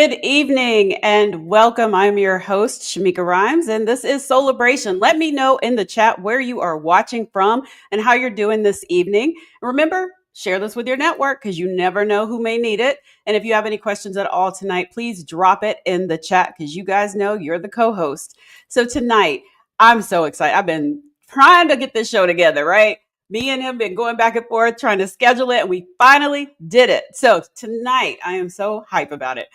Good evening and welcome. I'm your host, Shamika Rhymes, and this is Celebration. Let me know in the chat where you are watching from and how you're doing this evening. Remember, share this with your network because you never know who may need it. And if you have any questions at all tonight, please drop it in the chat because you guys know you're the co host. So tonight, I'm so excited. I've been trying to get this show together, right? Me and him been going back and forth trying to schedule it, and we finally did it. So tonight, I am so hype about it.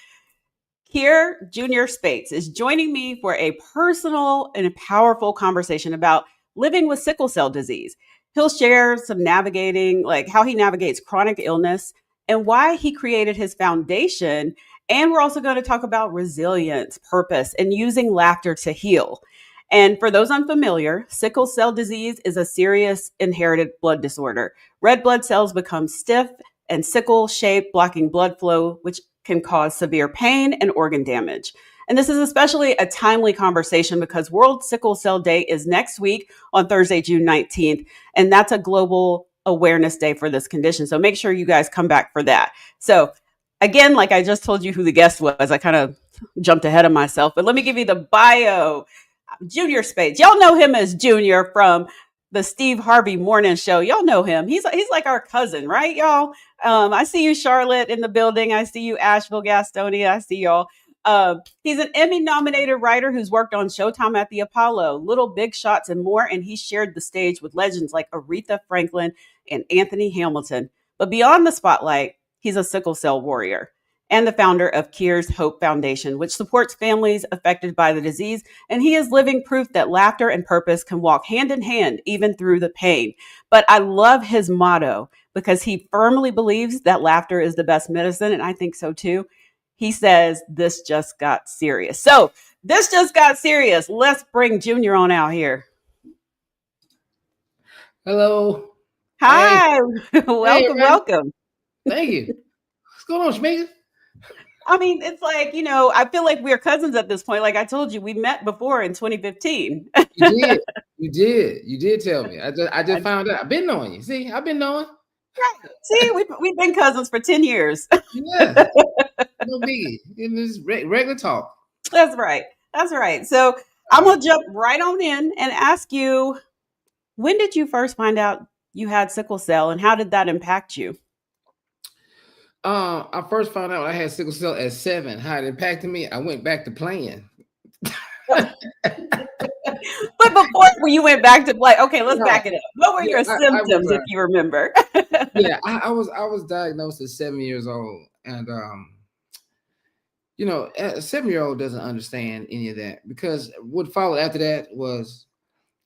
Kier Jr. Spates is joining me for a personal and powerful conversation about living with sickle cell disease. He'll share some navigating, like how he navigates chronic illness and why he created his foundation. And we're also going to talk about resilience, purpose, and using laughter to heal. And for those unfamiliar, sickle cell disease is a serious inherited blood disorder. Red blood cells become stiff and sickle shaped, blocking blood flow, which can cause severe pain and organ damage. And this is especially a timely conversation because World Sickle Cell Day is next week on Thursday, June 19th. And that's a global awareness day for this condition. So make sure you guys come back for that. So again, like I just told you who the guest was, I kind of jumped ahead of myself, but let me give you the bio. Junior Spates. Y'all know him as Junior from the Steve Harvey Morning Show. Y'all know him. He's like our cousin, right, y'all? I see you, Charlotte, in the building. I see you, Asheville, Gastonia. I see y'all. He's an Emmy-nominated writer who's worked on Showtime at the Apollo, Little Big Shots, and more. And he shared the stage with legends like Aretha Franklin and Anthony Hamilton. But beyond the spotlight, he's a sickle cell warrior and the founder of Kier's Hope Foundation, which supports families affected by the disease. And he is living proof that laughter and purpose can walk hand in hand, even through the pain. But I love his motto because he firmly believes that laughter is the best medicine. And I think so too. He says, this just got serious. So this just got serious. Let's bring Junior on out here. Hello. Hi. Hey. Welcome, welcome. Thank you. What's going on, Shamika? I mean, it's like, I feel like we're cousins at this point. Like I told you, we met before in 2015. You did tell me. I just found out. I've been knowing you. See, I've been knowing. See, we've been cousins for 10 years. Yeah. No biggie. It's regular talk. That's right. So I'm going to jump right on in and ask you, when did you first find out you had sickle cell and how did that impact you? I first found out I had sickle cell at 7. How it impacted me, I went back to playing. But before you went back to play, okay, let's back it up. What were your symptoms, if you remember? I was diagnosed at 7 years old, and a 7-year-old doesn't understand any of that because what followed after that was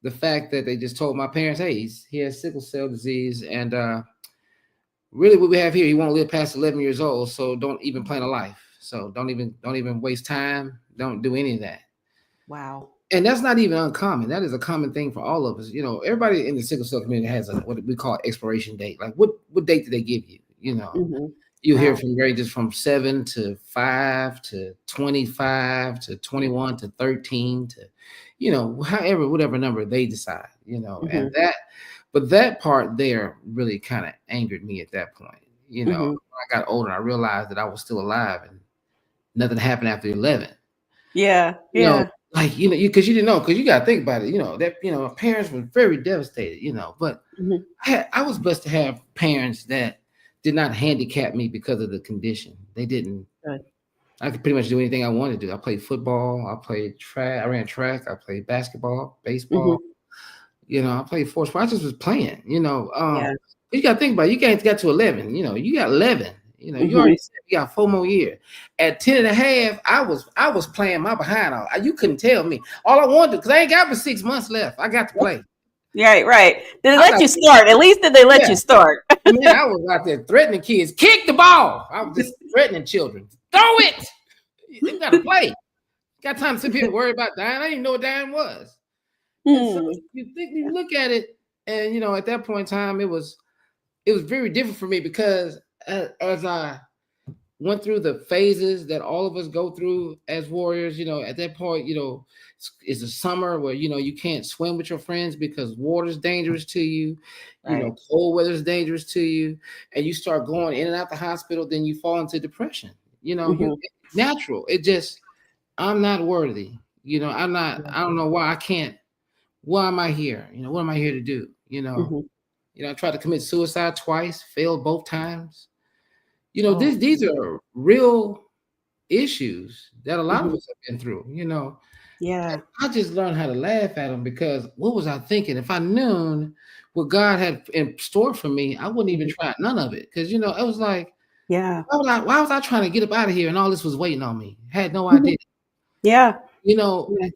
the fact that they just told my parents, "Hey, he has sickle cell disease, and really what we have here, he won't live past 11 years old, so don't even plan a life. So don't even waste time. Don't do any of that." Wow. And that's not even uncommon. That is a common thing for all of us. Everybody in the sickle cell community has what we call expiration date. Like what date did they give you? You hear from ranges from 7 to 5 to 25 to 21 to 13 to, whatever number they decide, and that part there really kind of angered me at that point. When I got older, I realized that I was still alive and nothing happened after 11. Yeah. Because you didn't know, because you got to think about it, that, my parents were very devastated, but I was blessed to have parents that did not handicap me because of the condition. They didn't. Good. I could pretty much do anything I wanted to do. I played football. I played track. I ran track. I played basketball, baseball. I played sports. I just was playing. You got to think about it. You got to 11. You got 11. You already said you got 4 more years. At 10 and a half, I was playing my behind off. You couldn't tell me. All I wanted to, because I ain't got but 6 months left. I got to play. Right. Did they let you start? At least did they let you start? Man, I was out there threatening kids. Kick the ball. I was just threatening children. Throw it. You got to play. Got time to sit here and worry about dying. I didn't even know what dying was. So you look at it, and at that point in time, it was very different for me because as I went through the phases that all of us go through as warriors, at that point, it's a summer where, you can't swim with your friends because water's dangerous to you. Right. Cold weather's dangerous to you. And you start going in and out the hospital, then you fall into depression. You know, Mhm. natural. It just, I'm not worthy. You know, I'm not. Yeah. I don't know why I can't. Why am I here? You know, what am I here to do? Mhm. I tried to commit suicide twice, failed both times. You know, Oh. these are real issues that a lot of Mhm. us have been through. You know, Yeah. I just learned how to laugh at them because what was I thinking? If I knew what God had in store for me, I wouldn't even Mhm. try none of it. Because it was like, Yeah. why was I trying to get up out of here and all this was waiting on me? Had no Mhm. idea. Yeah. You know, Yeah.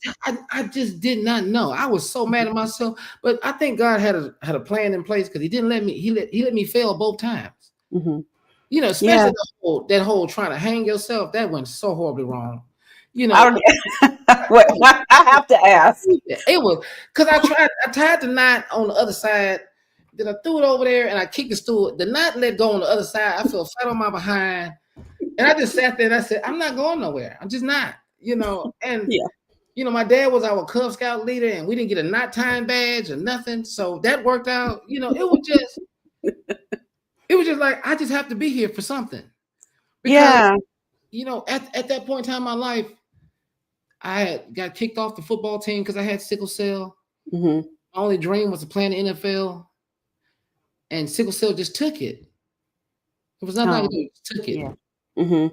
I just did not know. I was so mad at myself, but I think God had a plan in place because He didn't let me. He let me fail both times. Mhm. You know, Yeah. especially that whole trying to hang yourself. That went so horribly wrong. You I know, don't. Wait, I have to ask. it was because I tied the knot on the other side. Then I threw it over there and I kicked the stool. The knot let go on the other side. I fell flat on my behind, and I just sat there and I said, "I'm not going nowhere. I'm just not." And Yeah. my dad was our Cub Scout leader, and we didn't get a knot tying badge or nothing. So that worked out. It was just like I just have to be here for something because Yeah. at that point in time in my life, I had got kicked off the football team because I had sickle cell. Mhm. My only dream was to play in the NFL, and sickle cell just took it. There was nothing I could Oh. do. It just took it. Yeah. Mhm.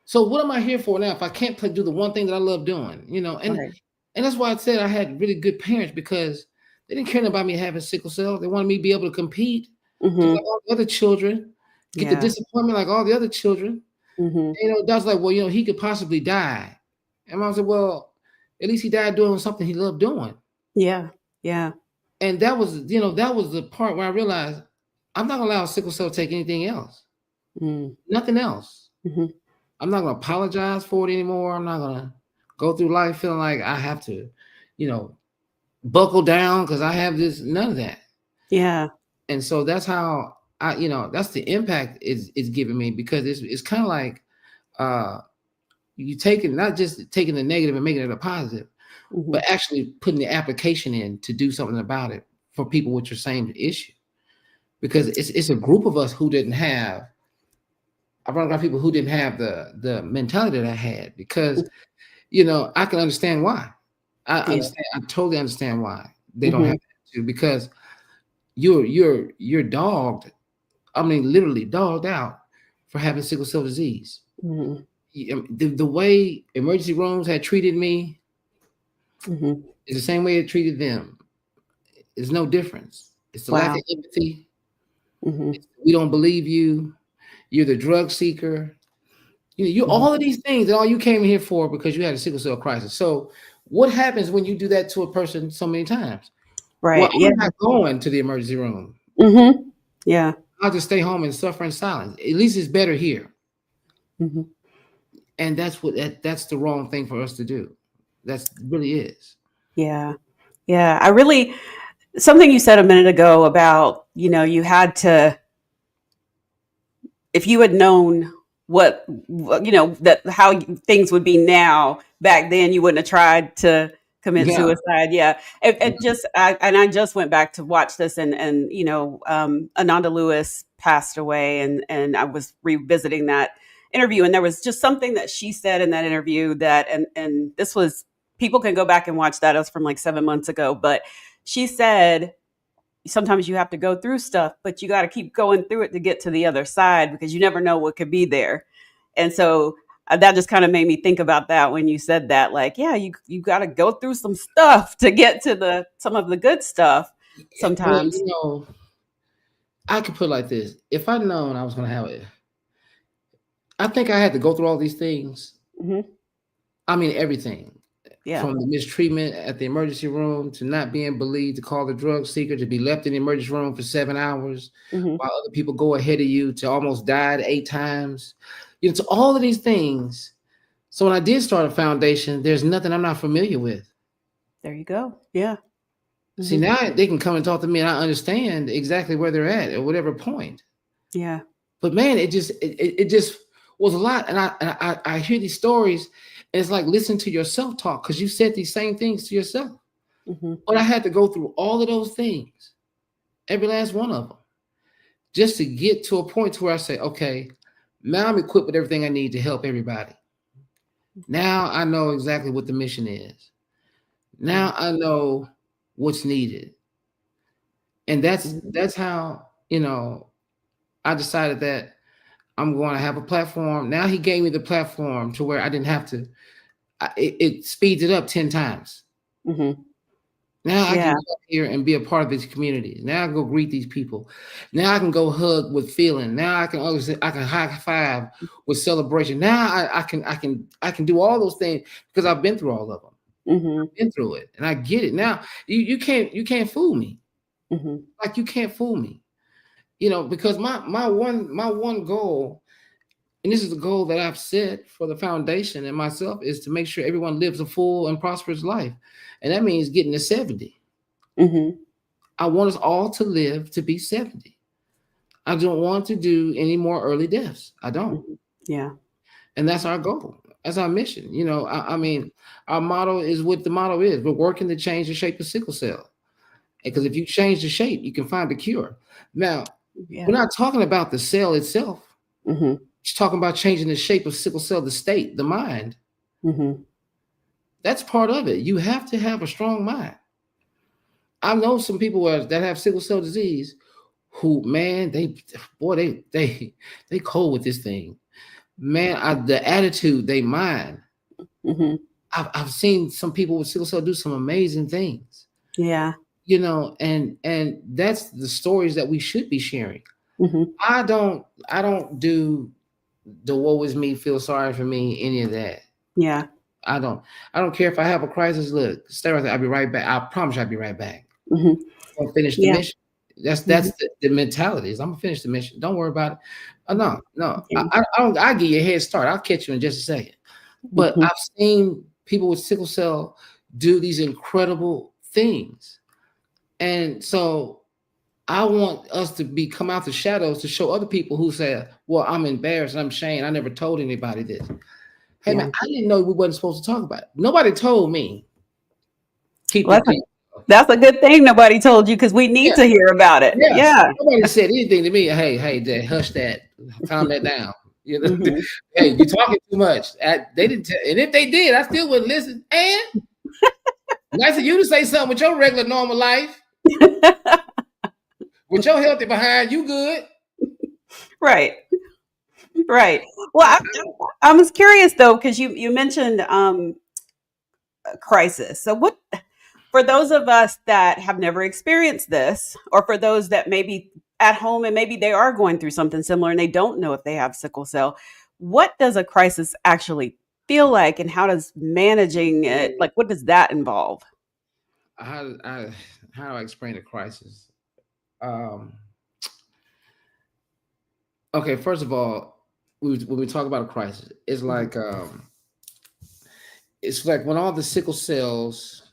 So what am I here for now if I can't do the one thing that I love doing? And Right. that's why I said I had really good parents because they didn't care about me having sickle cell. They wanted me to be able to compete just like Mhm. all the other children, get the Yeah. disappointment like all the other children. Mhm. That's like, well, he could possibly die. And I said, well, at least he died doing something he loved doing. Yeah. Yeah. And that was the part where I realized I'm not gonna allow sickle cell to take anything else. Mm. Nothing else. Mhm. I'm not gonna apologize for it anymore. I'm not gonna go through life feeling like I have to, you know, buckle down because I have this, none of that. Yeah. And so that's how that's the impact is giving me because it's kind of like uh you taking not just taking the negative and making it a positive, but Mhm. actually putting the application in to do something about it for people with your same issue. Because it's a group of us who didn't have I run around people who didn't have the mentality that I had because I can understand why. Yeah. I totally understand why they don't have Mhm. that too because you're dogged. I mean, literally dogged out for having sickle cell disease. Mhm. The way emergency rooms had treated me Mhm. is the same way it treated them. There's no difference. It's the lack Wow. of empathy. Mhm. We don't believe you. You're the drug seeker. You Mhm. all of these things, and all you came here for because you had a sickle cell crisis. So, what happens when you do that to a person so many times? Well, Right. Yeah. I'm not going to the emergency room. Mhm. Yeah. I'll just stay home and suffer in silence. At least it's better here. Mhm. And that's the wrong thing for us to do. That's really is. Yeah. Yeah. I really something you said a minute ago about, you had to if you had known that how things would be now back then, you wouldn't have tried to commit Yeah. suicide. Yeah. I just went back to watch this, and Ananda Lewis passed away, and I was revisiting that interview, and there was just something that she said in that interview that, and this was, people can go back and watch that. It was from like 7 months ago, but she said sometimes you have to go through stuff, but you got to keep going through it to get to the other side because you never know what could be there. And so that just kind of made me think about that when you said that, like, yeah, you got to go through some stuff to get to some of the good stuff Well, sometimes. I could put it like this. If I'd known I was going to have it, I think I had to go through all these things. Hmm. I mean, everything Yeah. from the mistreatment at the emergency room to not being believed, to call the drug seeker, to be left in the emergency room for 7 hours Hmm. while other people go ahead of you, to almost died 8 times, to all of these things. So when I did start a foundation, there's nothing I'm not familiar with. There you go. Yeah. See, Hmm. now they can come and talk to me and I understand exactly where they're at whatever point. Yeah. But man, it just was a lot. And I hear these stories, and it's like listen to yourself talk because you said these same things to yourself. Hmm. But I had to go through all of those things, every last one of them, just to get to a point to where I say, okay, Now I'm equipped with everything I need to help everybody. Now I know exactly what the mission is. Now I know what's needed. And that's how, I decided that I'm going to have a platform. Now he gave me the platform to where I didn't have to. It speeds it up 10 times. Mm-hmm. Now I can Yeah. go up here and be a part of these communities. Now I can go greet these people. Now I can go hug with feeling. Now I can high five with celebration. Now I can do all those things because I've been through all of them. Mm-hmm. I've been through it, and I get it. Now you can't fool me. Mm-hmm. Like you can't fool me. Because my one goal, and this is the goal that I've set for the foundation and myself, is to make sure everyone lives a full and prosperous life. And that means getting to 70. Mm-hmm. I want us all to live to be 70. I don't want to do any more early deaths. I don't. Mm-hmm. Yeah. And that's our goal. That's our mission. I mean, our motto is what the motto is. We're working to change the shape of sickle cell. Because if you change the shape, you can find a cure. Now, Yeah. we're not talking about the cell itself. Mm-hmm. She's talking about changing the shape of sickle cell, the state, the mind. Mm-hmm. That's part of it. You have to have a strong mind. I know some people that have sickle cell disease who, man, they cold with this thing. Man, the attitude, they mind. Mm-hmm. I've seen some people with sickle cell do some amazing things. Yeah. And that's the stories that we should be sharing. Mm-hmm. I don't do the woe is me, feel sorry for me, any of that. Yeah. I don't care if I have a crisis. Look, stay right there. I'll be right back. I promise you I'll be right back. Mm-hmm. I'll finish the Yeah. mission. That's the mentality is I'm gonna finish the mission. Don't worry about it. No. Yeah. I'll give you a head start. I'll catch you in just a second. But Mm-hmm. I've seen people with sickle cell do these incredible things. And so I want us to come out the shadows to show other people who say, well, I'm embarrassed, I'm ashamed, I never told anybody this. Hey, Yeah. man, I didn't know we wasn't supposed to talk about it. Nobody told me. Keep Well, it clean. that's a good thing nobody told you because we need Yeah. to hear about it. Yes. Yeah. Nobody said anything to me. Hey, Dad, hush that. Calm that down. Mm-hmm. Hey, you're talking too much. They didn't tell, and if they did, I still wouldn't listen. And nice of you to say something with your regular normal life. With your healthy behind, you good. Right. Right. Well, I was curious though because you mentioned crisis. So what for those of us that have never experienced this, or for those that maybe at home and maybe they are going through something similar and they don't know if they have sickle cell, what does a crisis actually feel like, and how does managing it, like, what does that involve? How do I explain a crisis? Okay, first of all, when we talk about a crisis, it's like when all the sickle cells,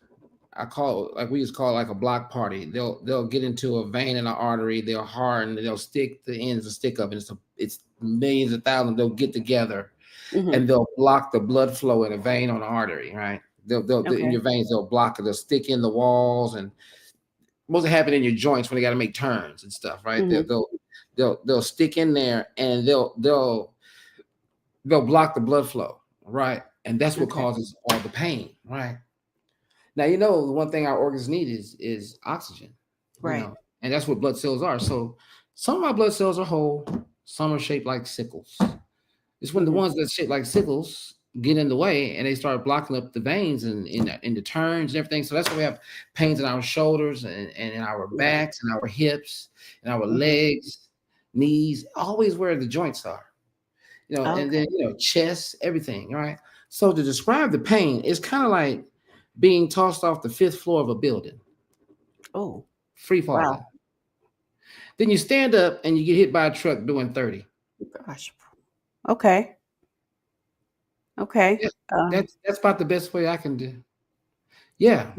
I call it, like we just call it like a block party. They'll get into a vein in an artery, they'll harden, they'll stick the ends of stick up, and it's millions of thousands. They'll get together Mm-hmm. and they'll block the blood flow in a vein on an artery, right? They'll in your veins, they'll block it, they'll stick in the walls, and most happen in your joints when they got to make turns and stuff, right? Mm-hmm. They'll stick in there and they'll block the blood flow, right? And that's what causes all the pain, right? Now, the one thing our organs need is oxygen, Right. And that's what blood cells are. So some of our blood cells are whole, some are shaped like sickles. It's when the ones that shaped like sickles get in the way and they start blocking up the veins and in the turns and everything. So that's why we have pains in our shoulders and in our backs and our hips and our legs, knees, always where the joints are, and then, chest, everything, right? So to describe the pain, it's kind of like being tossed off the 5th floor of a building. Oh, free falling. Wow. Then you stand up and you get hit by a truck doing 30. Gosh. Okay. Yeah, that's about the best way I can do. Yeah.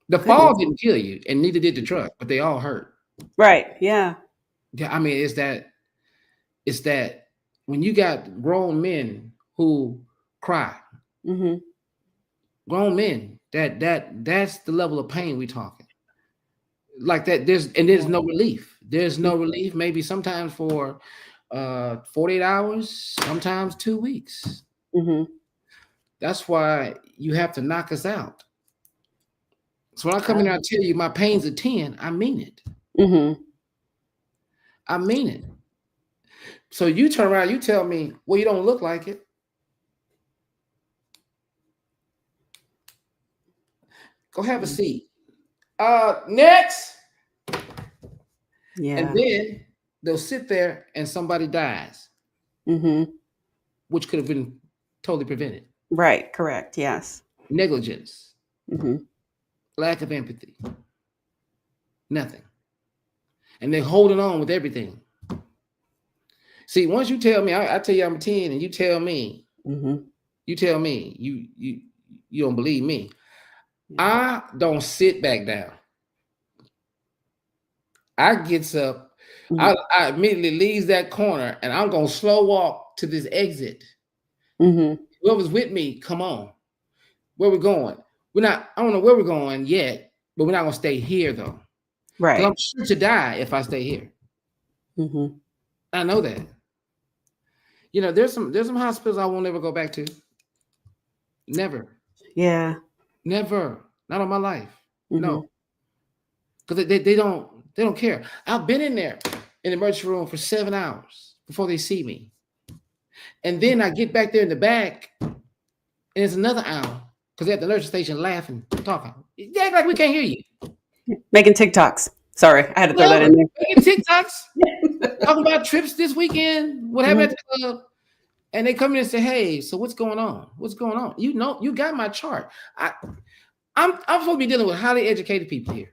The fall didn't kill you, and neither did the truck, but they all hurt. Right. Yeah. Yeah. I mean, it's that when you got grown men who cry, grown men, that's the level of pain we talking. Like that, there's no relief. There's no relief. Maybe sometimes for 48 hours, sometimes 2 weeks. Mm-hmm. That's why you have to knock us out. So when I come in here, I tell you my pain's a 10, I mean it. Mm-hmm. I mean it. So you turn around, you tell me, well, you don't look like it. Go have a seat. Next. Yeah. And then they'll sit there and somebody dies, Mm-hmm. which could have been totally prevented. Right. Correct. Yes. Negligence, Mm-hmm. lack of empathy, nothing. And they're holding on with everything. See, once you tell me, I tell you I'm a 10, and you tell me, Mm-hmm. you don't believe me. I don't sit back down. I gets up, Mm-hmm. I immediately leaves that corner, and I'm gonna slow walk to this exit. Mm-hmm. Whoever's with me, come on. Where we going? I don't know where we're going yet, but we're not gonna stay here though. Right. I'm sure to die if I stay here. Mm-hmm. I know that. You know, there's some hospitals I won't ever go back to. Never. Yeah. Never. Not on my life. Mm-hmm. No. Because they don't care. I've been in there in the emergency room for 7 hours before they see me. And then I get back there in the back, and it's another hour because they're at the nursing station laughing, talking. They act like we can't hear you. Making TikToks. Sorry, I had to throw that in there. Making TikToks, talking about trips this weekend, what happened at the club. And they come in and say, hey, so what's going on? What's going on? You know, you got my chart. I'm supposed to be dealing with highly educated people here.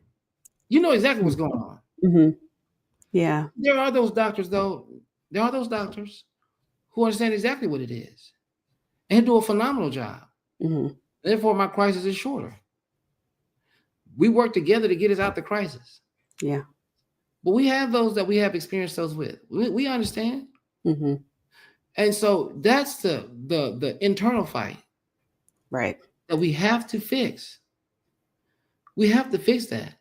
You know exactly what's going on. Mm-hmm. Yeah. There are those doctors, though. There are those doctors who understand exactly what it is and do a phenomenal job. Mm-hmm. Therefore, my crisis is shorter. We work together to get us out the crisis. Yeah. But we have those that we have experienced those with. We understand. Mm-hmm. And so that's the internal fight. Right. That we have to fix. We have to fix that.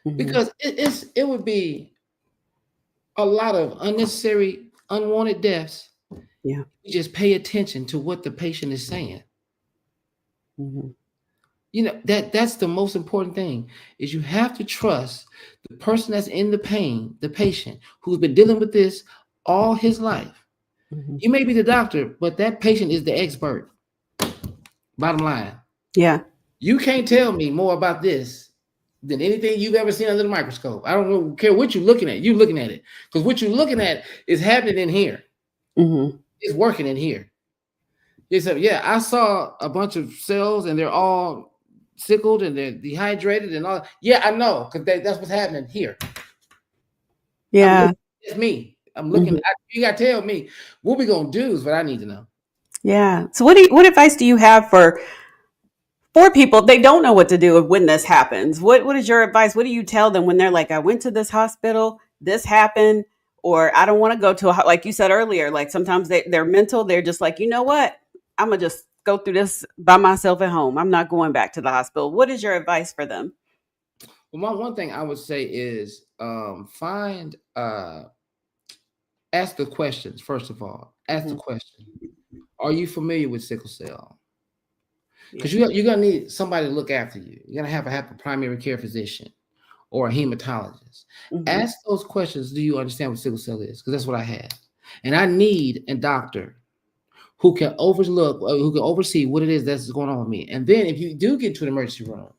Mm-hmm. Because it would be a lot of unnecessary, unwanted deaths. Yeah. You just pay attention to what the patient is saying. Mm-hmm. You know, that's the most important thing is you have to trust the person that's in the pain, the patient who's been dealing with this all his life. Mm-hmm. You may be the doctor, but that patient is the expert. Bottom line. Yeah. You can't tell me more about this than anything you've ever seen under the microscope. I don't care what you're looking at. You're looking at it. Because what you're looking at is happening in here. Mm-hmm. It's working in here. It's I saw a bunch of cells and they're all sickled and they're dehydrated and all. Yeah, I know. Because that's what's happening here. Yeah. It's me. I'm looking. Mm-hmm. You got to tell me what we're going to do is what I need to know. Yeah. So what advice do you have for people? They don't know what to do when this happens. What is your advice? What do you tell them when they're like, I went to this hospital, this happened, or I don't want to go to like you said earlier, like sometimes they're mental. They're just like, you know what? I'm going to just go through this by myself at home. I'm not going back to the hospital. What is your advice for them? Well, one thing I would say is ask the questions, first of all. Ask the question. Are you familiar with sickle cell? Because you're going to need somebody to look after you. You're going to have a primary care physician or a hematologist. Mm-hmm. Ask those questions. Do you understand what sickle cell is? Because that's what I have. And I need a doctor who can oversee what it is that's going on with me. And then if you do get to an emergency room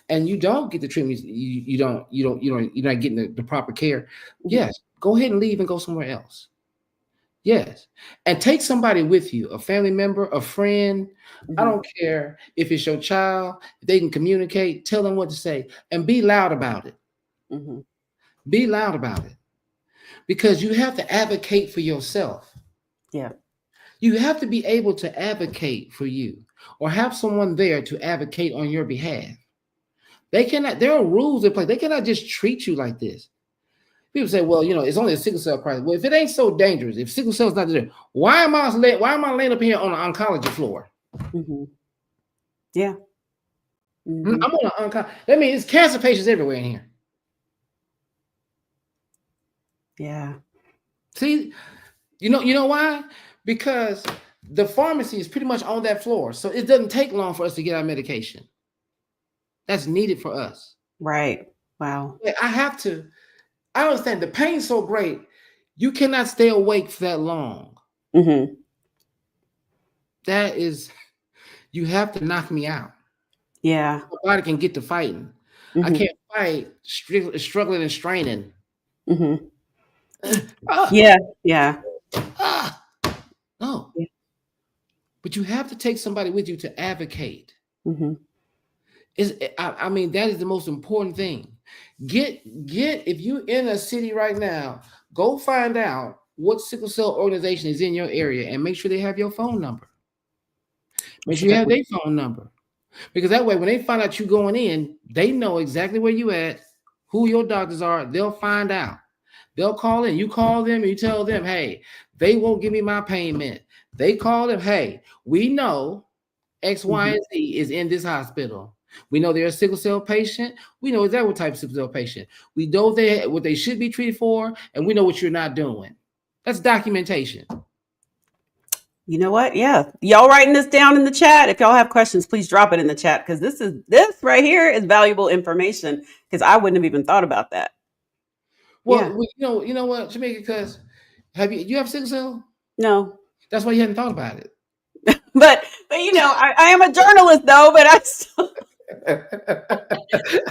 and you don't get the treatment, you're not getting the proper care. Mm-hmm. Yes, go ahead and leave and go somewhere else. Yes. And take somebody with you, a family member, a friend. Mm-hmm. I don't care if it's your child, if they can communicate, tell them what to say, and be loud about it. Mm-hmm. Be loud about it. Because you have to advocate for yourself. Yeah. You have to be able to advocate for you or have someone there to advocate on your behalf. There are rules in place. They cannot just treat you like this. People say, well, it's only a sickle cell crisis. Well, if it ain't so dangerous, if sickle cell is not there, why am I laying up here on an oncology floor? Mm-hmm. Yeah. Mm-hmm. I'm on an oncology. That means there's cancer patients everywhere in here. Yeah. See, You know why? Because the pharmacy is pretty much on that floor, so it doesn't take long for us to get our medication. That's needed for us. Right. Wow. I understand the pain's so great, you cannot stay awake for that long. Mm-hmm. That is, you have to knock me out. Yeah. Nobody can get to fighting. I Mm-hmm. can't fight struggling and straining. Mm-hmm. Ah, Yeah. Yeah. ah, no. Yeah. But you have to take somebody with you to advocate. Mm-hmm. I mean, that is the most important thing. Get if you're in a city right now, go find out what sickle cell organization is in your area and make sure they have your phone number. Make That's a sure you good have one. their phone number. Because that way, when they find out you going in, they know exactly where you at, who your doctors are. They'll find out. They'll call in. You call them and you tell them, hey, they won't give me my payment. They call them, hey, we know X, Y, Mm-hmm. and Z is in this hospital. We know they're a sickle cell patient. We know exactly what type of sickle cell patient. We know what they should be treated for, and we know what you're not doing. That's documentation. You know what? Yeah. Y'all writing this down in the chat. If y'all have questions, please drop it in the chat because this right here is valuable information because I wouldn't have even thought about that. Yeah. Well, you know what, Jamaica, because you have sickle cell? No. That's why you hadn't thought about it. But I am a journalist though, but I still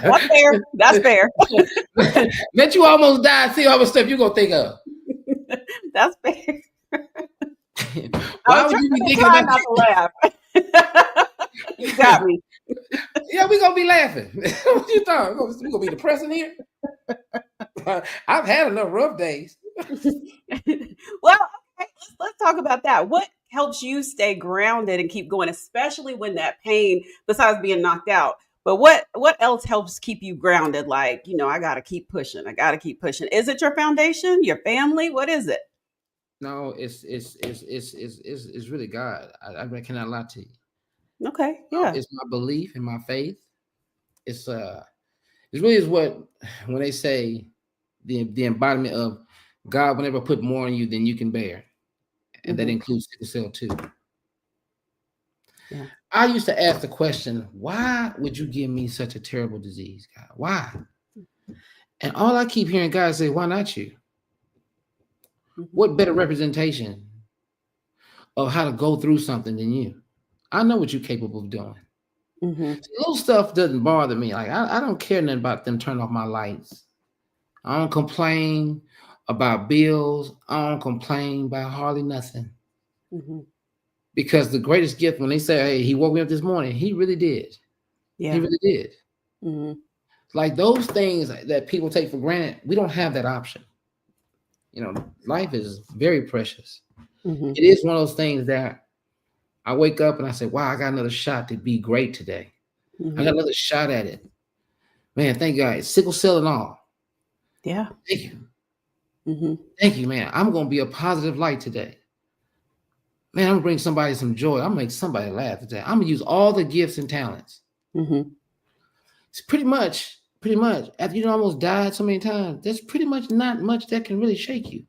that's fair. That's fair. Let you almost die. See how much stuff you're gonna think of. That's fair. Why would you be thinking trying about not to laugh. You got me. Yeah, we're gonna be laughing. What you thought? We're gonna be depressing here? I've had enough rough days. Well, okay, let's talk about that. What helps you stay grounded and keep going, especially when that pain, besides being knocked out, but what else helps keep you grounded? Like, I gotta keep pushing. I gotta keep pushing. Is it your foundation, your family? What is it? No, it's really God. I cannot lie to you. Okay, yeah. It's my belief and my faith. It's it really is what when they say the embodiment of God will never put more on you than you can bear, and that includes sickle cell too. Yeah. I used to ask the question, why would you give me such a terrible disease, God? Why? And all I keep hearing God say, why not you? What better representation of how to go through something than you? I know what you're capable of doing. Little stuff doesn't bother me. Like I don't care nothing about them turning off my lights. I don't complain about bills. I don't complain about hardly nothing. Because the greatest gift, when they say, hey, he woke me up this morning, he really did. Yeah. He really did. Like those things that people take for granted, we don't have that option. Life is very precious. It is one of those things that I wake up and I say, wow, I got another shot to be great today. I got another shot at it. Man, thank God. Sickle cell and all. Yeah. Thank you. Thank you, man. I'm going to be a positive light today. Man, I'm going to bring somebody some joy. I'm going to make somebody laugh today. I'm going to use all the gifts and talents. It's pretty much, after you almost died so many times, there's pretty much not much that can really shake you.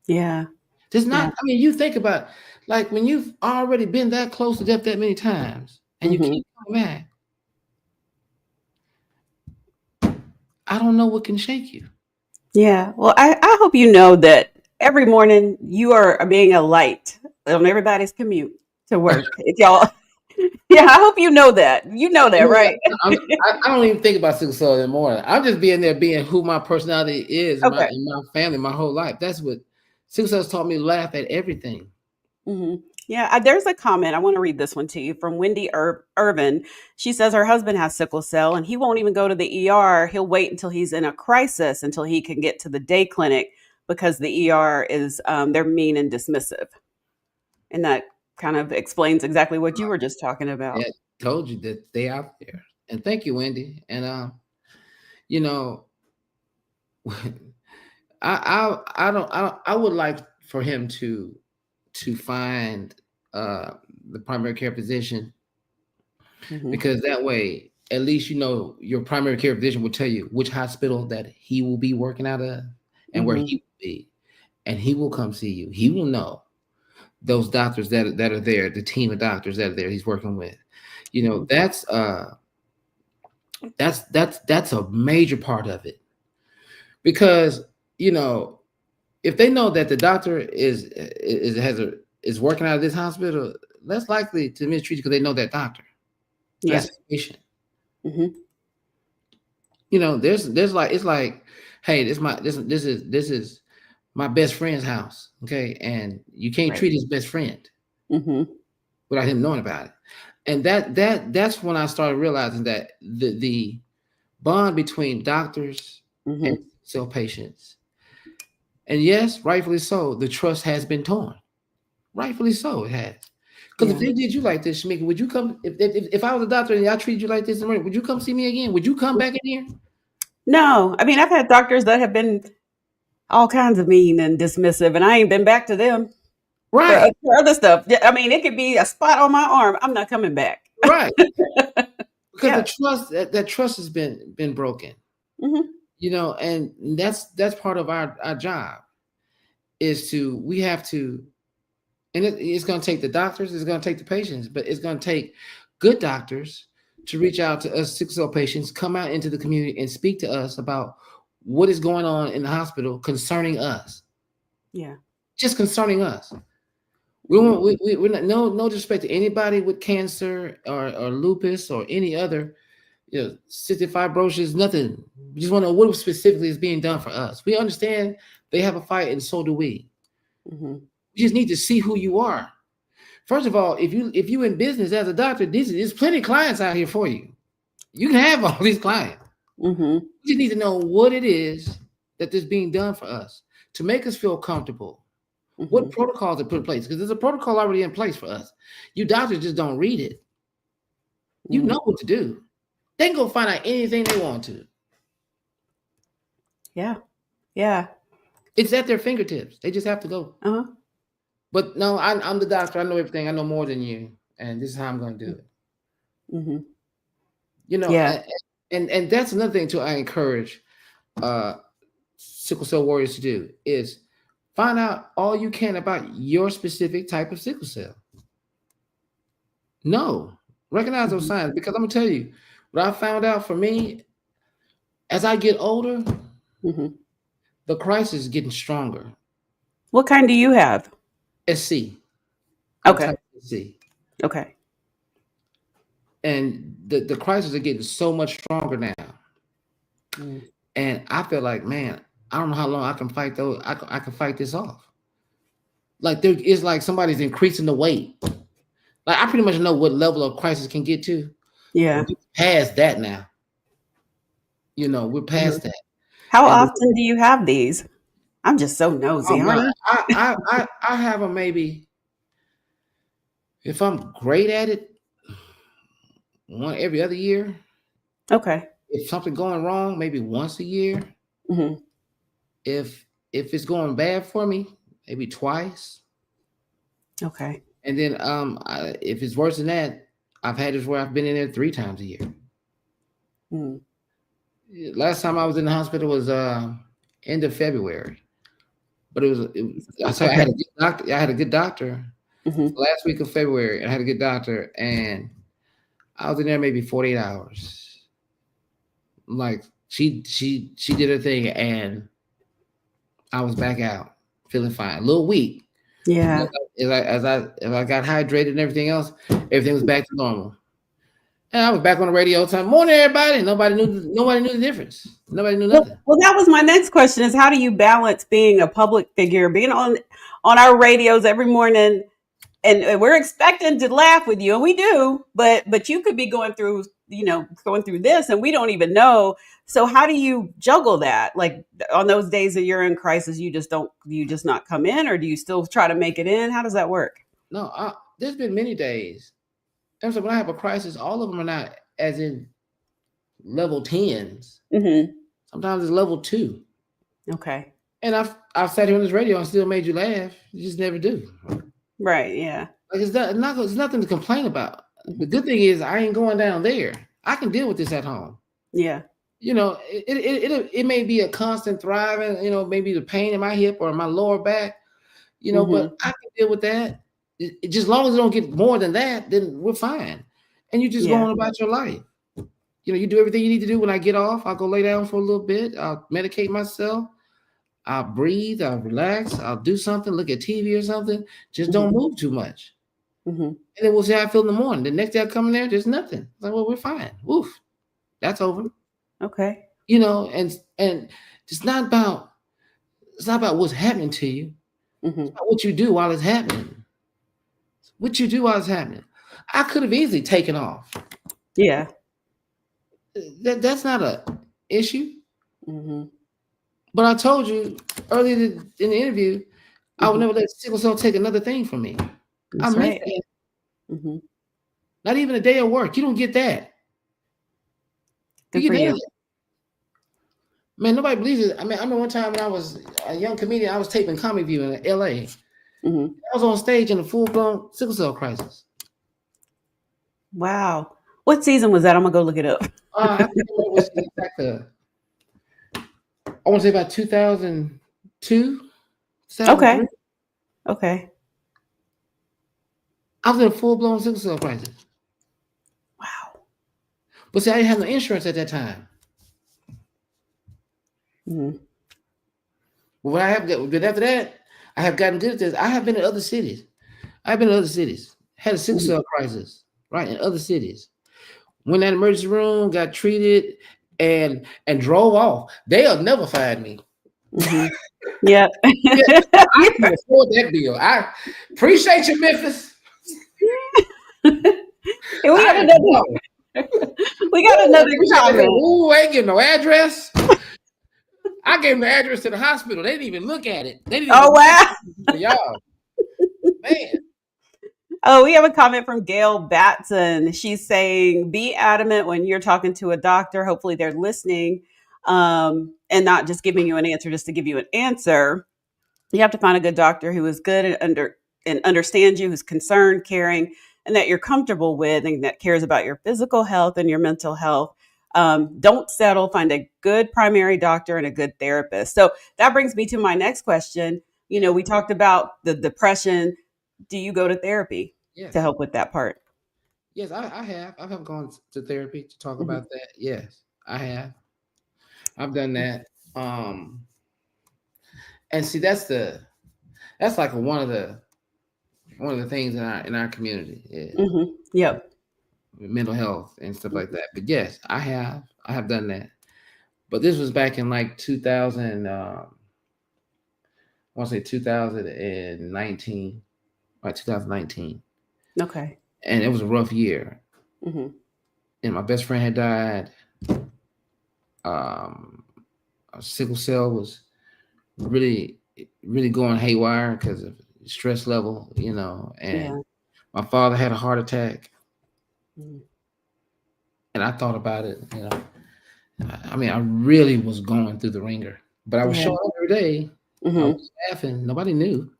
Yeah. There's not, I mean, you think about like when you've already been that close to death that many times and you keep coming back. I don't know what can shake you. Yeah. Well, I hope you know that every morning you are being a light on everybody's commute to work. If y'all, yeah, I hope you know that. You know that, right? I don't even think about sickle cell in the morning. I'm just being there, being who my personality is in my family, my whole life. That's what sickle cell has taught me to laugh at everything. Yeah, there's a comment. I want to read this one to you from Wendy Irvin. She says her husband has sickle cell and he won't even go to the ER. He'll wait until he's in a crisis until he can get to the day clinic because the ER is they're mean and dismissive. And that kind of explains exactly what you were just talking about. Yeah, told you that they out there. And thank you, Wendy. And I would like for him to find the primary care physician because that way at least your primary care physician will tell you which hospital that he will be working out of and where he will be. and he will come see you. He will know those doctors that are there, the team of doctors that are there he's working with. You know, that's a major part of it. Because, you know, if they know that the doctor is working out of this hospital, less likely to mistreat you because they know that doctor. Yes. That's patient. You know, there's like, it's like, hey, this is my best friend's house, okay, and you can't treat his best friend without him knowing about it. And that's when I started realizing that the bond between doctors and cell patients, and yes, rightfully so, the trust has been torn. Rightfully so, it has. Because if they did you like this, Shamika, would you come? If I was a doctor and I treated you like this, would you come see me again? Would you come back in here? No, I mean, I've had doctors that have been all kinds of mean and dismissive, and I ain't been back to them Right. for other stuff. I mean, it could be a spot on my arm. I'm not coming back. Right. Because the trust that trust has been broken. You know, and that's part of our job is we have to, and it's going to take the doctors, it's going to take the patients, but it's going to take good doctors to reach out to us sickle cell patients, come out into the community and speak to us about what is going on in the hospital concerning us. Yeah. Just concerning us. We're not, no disrespect to anybody with cancer or lupus or any other, you know, cystic fibrosis, nothing. We just want to know what specifically is being done for us. We understand they have a fight, and so do we. We just need to see who you are. First of all, if you in business as a doctor, there's plenty of clients out here for you. You can have all these clients. You just need to know what it is that is being done for us to make us feel comfortable. What protocols are put in place? Because there's a protocol already in place for us. You doctors just don't read it. You know what to do. They can go find out anything they want to. Yeah. Yeah. It's at their fingertips. They just have to go. But no, I'm the doctor. I know everything. I know more than you. And this is how I'm going to do it. You know, and that's another thing too I encourage sickle cell warriors to do is find out all you can about your specific type of sickle cell. No, recognize those signs, because I'm gonna tell you what I found out for me as I get older, the crisis is getting stronger. What kind do you have? SC. Okay. SC. Okay. And the crises are getting so much stronger now. And I feel like, man, I don't know how long I can fight those. I can fight this off. Like there is like somebody's increasing the weight. Like I pretty much know what level of crisis can get to. Yeah. We're past that now. You know, we're past that. How often do you have these? I'm just so nosy. I have them maybe, if I'm great at it, one every other year. Okay. If something going wrong, maybe once a year. If it's going bad for me, maybe twice. Okay. And then if it's worse than that, I've had this where I've been in there 3 times a year. Last time I was in the hospital was end of February. But I had a good doctor. I had a good doctor last week of February, and I had a good doctor, and I was in there maybe 48 hours. Like she did her thing, and I was back out feeling fine, a little weak. Yeah. As I got hydrated and everything else, everything was back to normal. And I was back on the radio all the time. Morning, everybody. Nobody knew the difference. Nobody knew nothing. Well, that was my next question: is how do you balance being a public figure, being on our radios every morning, and we're expecting to laugh with you, and we do, but you could be going through this, and we don't even know. So how do you juggle that? Like on those days that you're in crisis, you just not come in, or do you still try to make it in? How does that work? No, there's been many days. And so when I have a crisis, all of them are not as in level 10s. Sometimes it's level 2. Okay. And I've sat here on this radio and still made you laugh. You just never do. Right. Yeah. Like it's nothing to complain about. The good thing is I ain't going down there. I can deal with this at home. Yeah. it may be a constant thriving, maybe the pain in my hip or my lower back, but I can deal with that. Just as long as it don't get more than that, then we're fine. And you just go on about your life. You do everything you need to do. When I get off, I'll go lay down for a little bit. I'll medicate myself. I'll breathe. I'll relax. I'll do something, look at TV or something. Just don't move too much. And then we'll see how I feel in the morning. The next day I come in there, there's nothing. It's like, well, we're fine. Woof. That's over. Okay. And it's not about what's happening to you. It's about what you do while it's happening. What you do while it's happening. I could have easily taken off. Yeah. That's not a issue. But I told you earlier in the interview, I would never let sickle cell take another thing from me. That's right. That. Not even a day of work. You don't get that. Good for you. Man, nobody believes it. I mean, I remember one time when I was a young comedian, I was taping Comic View in LA. I was on stage in a full-blown sickle cell crisis. Wow. What season was that? I'm going to go look it up. I think it was I want to say about 2002. Okay. I was in a full-blown sickle cell crisis. Wow. But see, I didn't have no insurance at that time. But after that, I have gotten good at this. I have been in other cities. Had a sickle cell crisis, right, in other cities. Went in that emergency room, got treated, and drove off. They'll never find me. Yep. I can afford that bill. I appreciate you, Memphis. We got another comment. Ooh, I ain't getting no address. I gave them the address to the hospital. They didn't even look at it. They didn't wow. Y'all. Man. Oh, we have a comment from Gail Batson. She's saying, be adamant when you're talking to a doctor. Hopefully they're listening and not just giving you an answer just to give you an answer. You have to find a good doctor who is good and understands you, who's concerned, caring, and that you're comfortable with, and that cares about your physical health and your mental health. Don't settle. Find a good primary doctor and a good therapist. So that brings me to my next question. We talked about the depression. Do you go to therapy to help with that part? Yes, I have. I have gone to therapy to talk about that. Yes, I have. I've done that. And see, that's like one of the things in our community. Yep. Mental health and stuff like that. But yes, I have done that. But this was back in like 2000. I want to say 2019. Right, 2019. Okay. And it was a rough year. And my best friend had died. Sickle cell was really, really going haywire because of stress level, and my father had a heart attack. And I thought about it, I mean, I really was going through the ringer, but I was showing up every day. I was laughing. Nobody knew.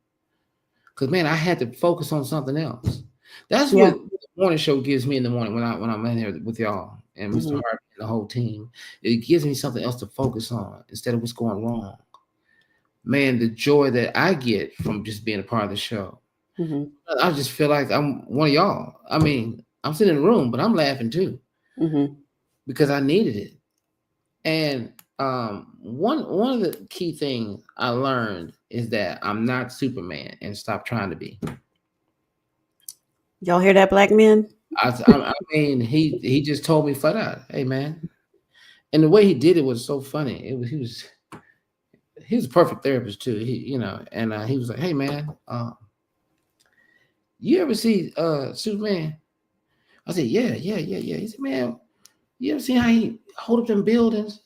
Because, man, I had to focus on something else. That's what the morning show gives me in the morning when I'm in here with y'all and Mr. Harvey and the whole team. It gives me something else to focus on instead of what's going wrong. Man, the joy that I get from just being a part of the show. I just feel like I'm one of y'all. I mean, I'm sitting in the room, but I'm laughing too because I needed it. And one of the key things I learned is that I'm not Superman and stop trying to be. Y'all hear that, black men? I mean, he just told me flat out, hey man. And the way he did it was so funny. He was a perfect therapist too. He was like, hey man, you ever see Superman? I said, yeah. He said, man, you ever seen how he hold up them buildings?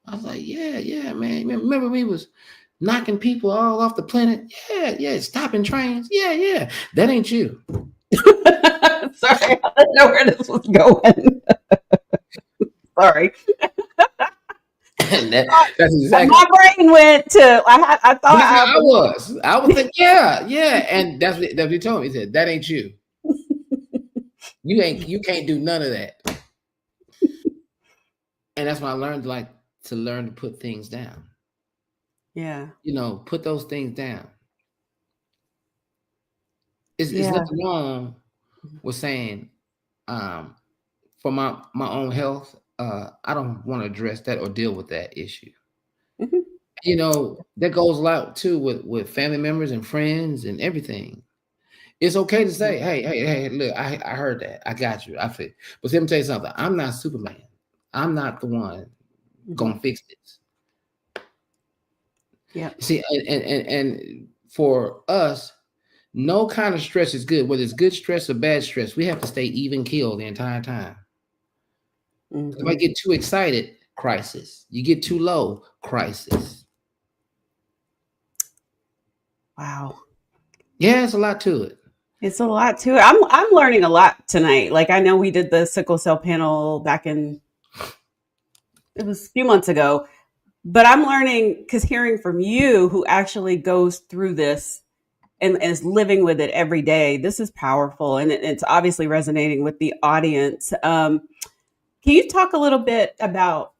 I was like, yeah, man. Remember we was knocking people all off the planet? Yeah, stopping trains. Yeah. That ain't you. Sorry, I didn't know where this was going. Sorry. That's exactly. My brain went to. I thought I was thinking, yeah, and that's what he told me. He said, that ain't you. You can't do none of that. And that's when I learned to learn to put things down. Yeah. Put those things down. It's Yeah. nothing wrong with saying, for my own health, I don't want to address that or deal with that issue. Mhm. That goes a lot too with family members and friends and everything. It's okay to say, hey, look, I heard that. I got you. I feel. But let me tell you something. I'm not Superman. I'm not the one Mhm. gonna fix this. Yep. See, and for us, no kind of stress is good. Whether it's good stress or bad stress, we have to stay even keel the entire time. If I Mhm. get too excited, crisis. You get too low, crisis. Wow. Yeah, it's a lot to it. It's a lot to it. I'm learning a lot tonight. Like I know we did the sickle cell panel back in it was a few months ago, but I'm learning because hearing from you who actually goes through this and is living with it every day, this is powerful and it's obviously resonating with the audience. Can you talk a little bit about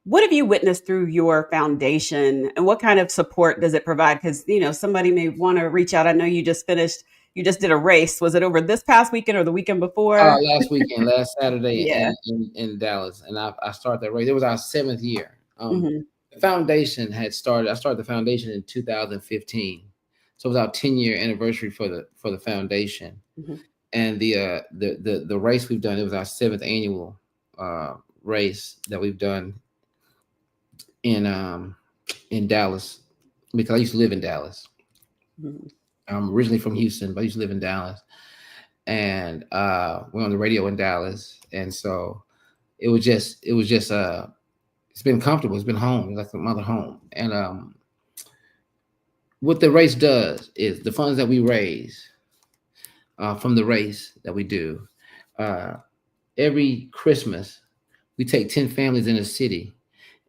what have you witnessed through your foundation and what kind of support does it provide? Because, somebody may want to reach out. I know you just did a race. Was it over this past weekend or the weekend before? Last weekend, last Saturday Yeah. in Dallas, and I started that race. It was our 7th year. Hmm. The foundation had started. I started the foundation in 2015, so it was our 10-year anniversary for the foundation. Hmm. And the race we've done. It was our 7th annual race that we've done in Dallas, because I used to live in Dallas. Hmm. I'm originally from Houston, but I used to live in Dallas, and we're on the radio in Dallas, and so it was just it's been comfortable. It's been home, it's like another home. And what the race does is the funds that we raise from the race that we do uh, every Christmas, we take 10 families in a city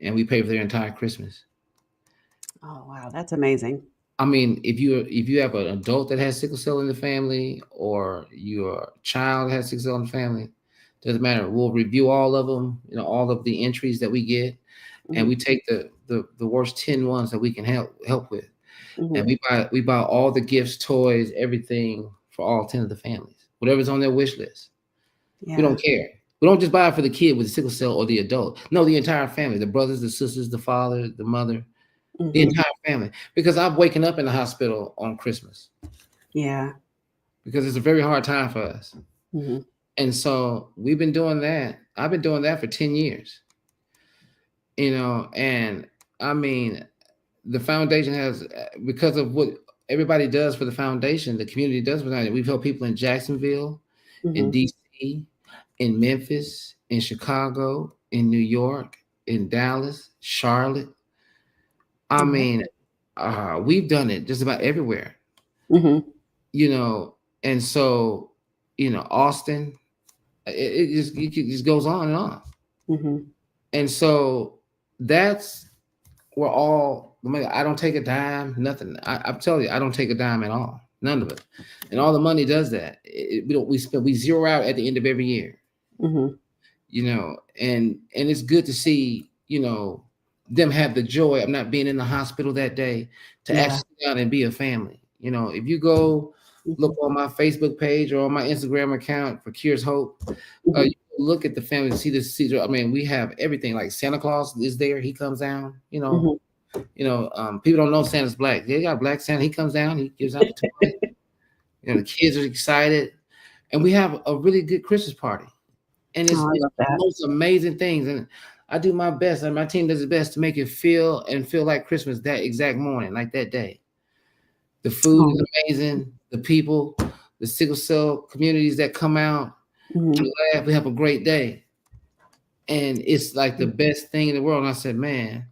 and we pay for their entire Christmas. Oh, wow. That's amazing. I mean, if you have an adult that has sickle cell in the family, or your child has sickle cell in the family, doesn't matter. We'll review all of them, all of the entries that we get, and Hmm. we take the worst 10 ones that we can help with, and Hmm. we buy all the gifts, toys, everything for all 10 of the families, whatever's on their wish list. We Yeah. don't care. We don't just buy it for the kid with the sickle cell or the adult. No, the entire family, the brothers, the sisters, the father, the mother, the Hmm. entire family. Because I've waken up in the hospital on Christmas, Yeah. because it's a very hard time for us. Hmm. And so we've been doing that. I've been doing that for 10 years, and I mean, the foundation has, because of what everybody does for the foundation, the community does for that. We've helped people in Jacksonville, in Hmm. DC, in Memphis, in Chicago, in New York, in Dallas, Charlotte. I Yeah. mean, we've done it just about everywhere, Hmm. you know, and so, Austin, it just goes on and on. Hmm. And so that's where I don't take a dime, nothing. I'm telling you, I don't take a dime at all, none of it. And all the money does that. We zero out at the end of every year, Hmm. and it's good to see, them have the joy of not being in the hospital that day, to Yeah. actually sit down and be a family. If you go look Hmm. on my Facebook page or on my Instagram account for Kier's Hope, Hmm. you look at the family, see this. I mean, we have everything. Like Santa Claus is there; he comes down. Hmm. People don't know Santa's black. They got black Santa. He comes down. He gives out the toys. The kids are excited, and we have a really good Christmas party. And Oh, I it's love the that. most amazing things. And I do my best, and my team does its best to make it feel like Christmas that exact morning, like that day. The food Oh. is amazing. The people, the sickle cell communities that come out, Hmm. we laugh. We have a great day, and it's like the best thing in the world. And I said, man,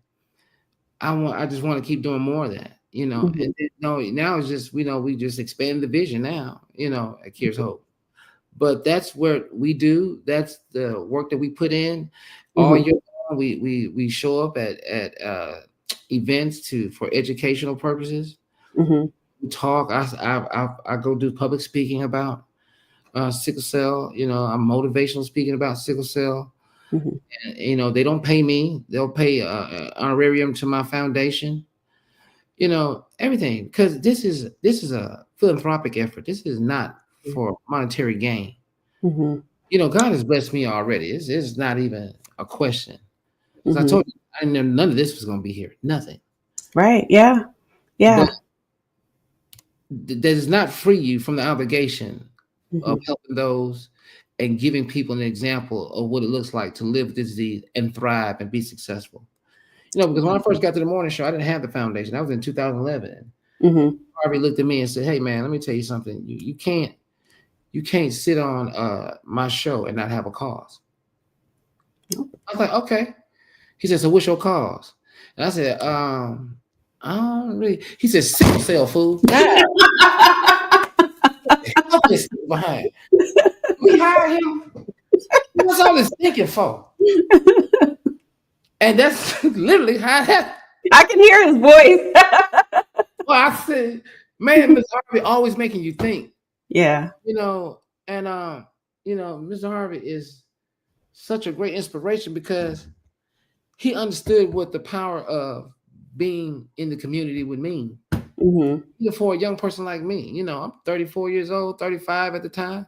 I just want to keep doing more of that. Hmm. And then, no, now it's just, we just expand the vision now, at Kier's Hope. But that's where we do. That's the work that we put in all Hmm. year long. We show up at events for educational purposes. Hmm. We talk. I go do public speaking about sickle cell. I'm motivational speaking about sickle cell. Mhm. And, they don't pay me. They'll pay honorarium to my foundation. Everything, because this is a philanthropic effort. This is not for monetary gain. Mhm. God has blessed me already. It's not even a question. Because I Mhm. told you, I didn't know none of this was going to be here. Nothing. Right. Yeah. But Yeah. that does not free you from the obligation of Mhm. helping those and giving people an example of what it looks like to live with this disease and thrive and be successful. Because when I first got to the morning show, I didn't have the foundation. That was in 2011. Mhm. Harvey looked at me and said, "Hey, man, let me tell you something. You can't sit on my show and not have a cause." I was like, "Okay." He said, "So what's your cause?" And I said, I don't really. He said, "Sickle cell, fool. God, help this behind. We hired him. What's all this thinking for?" And that's literally how that. I can hear his voice. Well, I said, "Man, Mr. Harvey always making you think." Yeah. And Mr. Harvey is such a great inspiration because he understood what the power of being in the community would mean. Mhm. Even for a young person like me, I'm 34 years old, 35 at the time.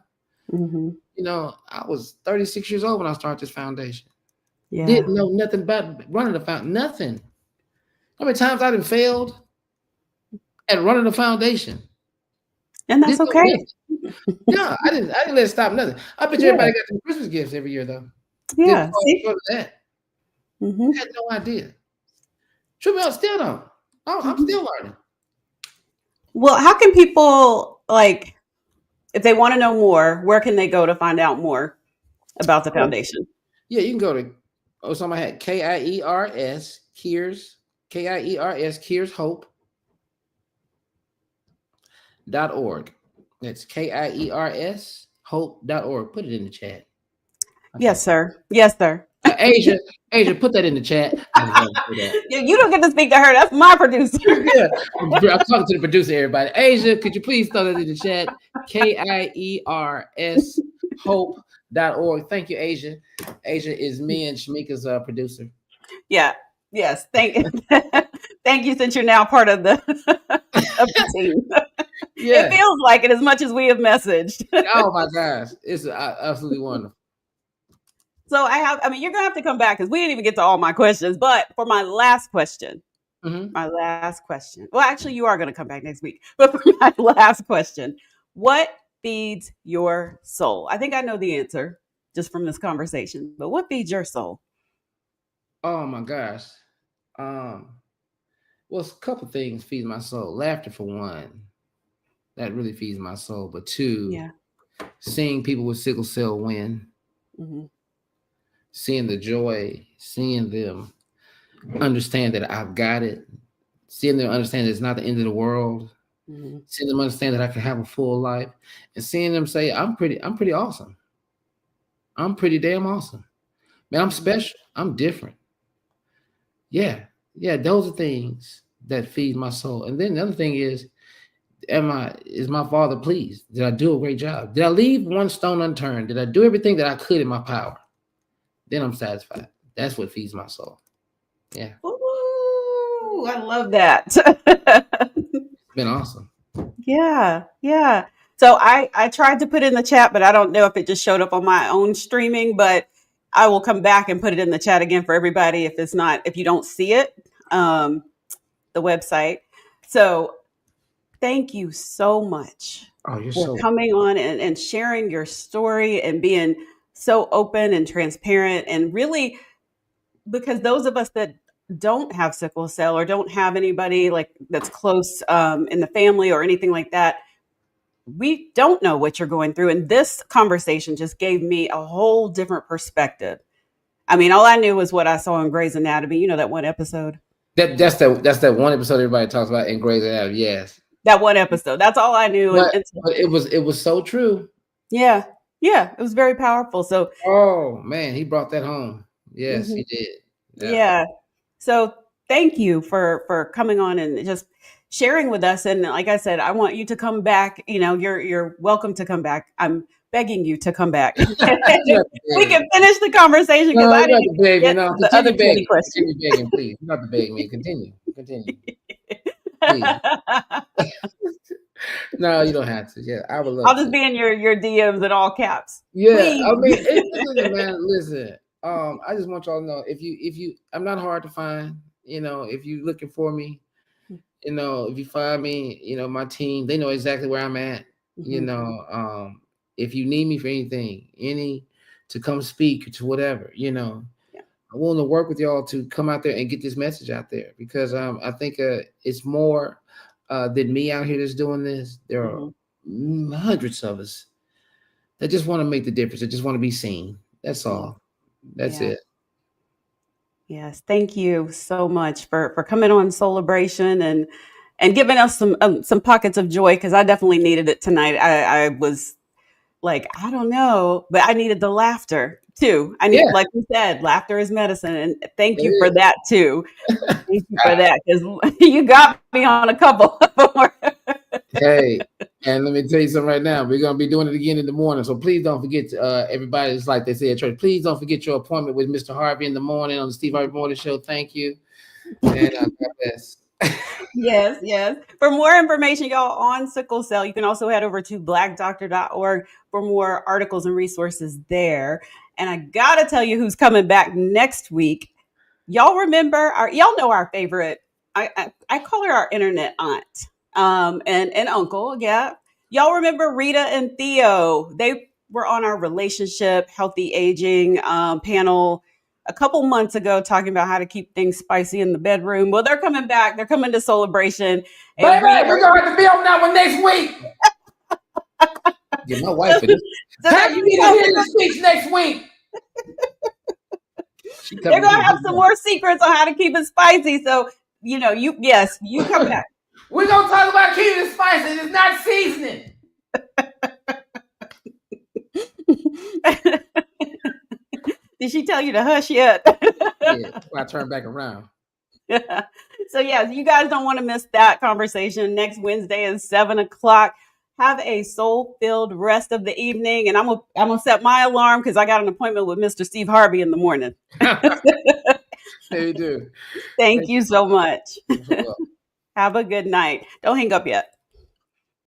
Mhm. I was 36 years old when I started this foundation. Yeah. Didn't know nothing about running the foundation, nothing. How many times I done failed at running the foundation? And that's Didn't know okay. nothing. No, I didn't let it stop nothing. I bet you Yeah. everybody got some Christmas gifts every year though. Didn't Yeah. fall See? short of that. Mhm. Had no idea. Truth be told, still don't. I'm Mhm. still learning. Well, how can people like if they want to know more, where can they go to find out more about the Oh, foundation? yeah, you can go to somebody had KIERS Kiers Kiers Hope.org. That's KIERS Hope.org. Put it in the chat. Okay. Yes, sir. Yes, sir. Asia, put that in the chat. I was going to say that. You don't get to speak to her. That's my producer. Yeah, I'm talking to the producer, everybody. Asia, could you please throw that in the chat? KIERS Hope.org. Thank you, Asia. Asia is me and Shamika's producer. Yeah. Yes. Thank you since you're now part of the of the team. It Yeah. feels like it as much as we have messaged. Oh my gosh. It's absolutely wonderful. So I mean, you're gonna have to come back because we didn't even get to all my questions. But for my last question, Mm-hmm. well, actually, you are gonna come back next week. But for my last question, what feeds your soul? I think I know the answer just from this conversation. But what feeds your soul? Oh my gosh. Um, well, a couple things feed my soul. Laughter for one. That really feeds my soul. But two, Yeah. seeing people with sickle cell win, Hmm. seeing the joy, seeing them understand that I've got it, seeing them understand that it's not the end of the world, Hmm. seeing them understand that I can have a full life, and seeing them say, I'm pretty awesome. I'm pretty damn awesome. Man, I'm special. I'm different. Yeah. Yeah, those are things that feed my soul. And then the other thing is, is my father pleased? Did I do a great job? Did I leave one stone unturned? Did I do everything that I could in my power? Then I'm satisfied. That's what feeds my soul. Yeah. Ooh, I love that. It's been awesome. Yeah, yeah. So I tried to put in the chat, but I don't know if it just showed up on my own streaming. But I will come back and put it in the chat again for everybody if you don't see it, um, the website. So thank you so much Oh, you're for so coming on and sharing your story and being so open and transparent and really because those of us that don't have sickle cell or don't have anybody like that's close in the family or anything like that, we don't know what you're going through. And this conversation just gave me a whole different perspective. I mean, all I knew was what I saw in Grey's Anatomy. You know that one episode? that's that one episode everybody talks about in Grey's Anatomy. Yes. That one episode. That's all I knew. But And but it was so true. yeah, yeah, it was very powerful. So, Oh man, he brought that home. Yes, mhm, he did. Yeah. yeah. So thank you for coming on and just sharing with us. And like I said, I want you to come back. You know, you're welcome to come back. I'm begging you to come back. You don't have to We beg can me. finish the conversation because No, I you don't have didn't to beg me. get No, to the other continue 20 begging. questions. Continue begging, please. You don't have to beg me. Continue. Continue. Please. No, you don't have to. Yeah, I would love I'll just to. be in your DMs in all caps. Yeah, Please. I mean, listen, man, listen. I just want y'all to know I'm not hard to find. If you're looking for me, if you find me, my team, they know exactly where I'm at. If you need me for anything, to come speak to whatever, Yeah. I'm willing to work with y'all to come out there and get this message out there because I think it's more than me out here that's doing this. There are hundreds of us that just want to make the difference. That just want to be seen. That's all. That's Yeah. it. Yes. Thank you so much for coming on Celebration and giving us some pockets of joy because I definitely needed it tonight. I was like, I don't know, but I needed the laughter too. I need, Yeah, like you said, laughter is medicine, and thank you for it that too. Thank you is. for that because you got me on a couple more. Hey, and let me tell you something right now. We're gonna be doing it again in the morning. So please don't forget everybody. It's like they say at church. Please don't forget your appointment with Mr. Harvey in the morning on the Steve Harvey Morning Show. Thank you. And God bless. Yes, yes. For more information, y'all, on sickle cell, you can also head over to blackdoctor.org for more articles and resources there. And I gotta tell you who's coming back next week. Y'all remember y'all know our favorite. I call her our internet aunt, and uncle. Yeah, y'all remember Rita and Theo? They were on our relationship healthy aging panel a couple months ago, talking about how to keep things spicy in the bedroom. Well, they're coming back. They're coming to Celebration, and Baby, we're gonna have to be on that one next week. Get my wife for this. so Have you need to hear this speech next week. they're gonna have some more secrets on how to keep it spicy. So you come back. We're gonna talk about keeping it spicy. It's not seasoning. Did she tell you to hush yet? Yeah, I turn back around. So yeah, you guys don't want to miss that conversation. Next Wednesday is 7:00. Have a soul-filled rest of the evening, and I'm gonna set my alarm because I got an appointment with Mr. Steve Harvey in the morning. There you do. Thank you so much. You. Have a good night. Don't hang up yet.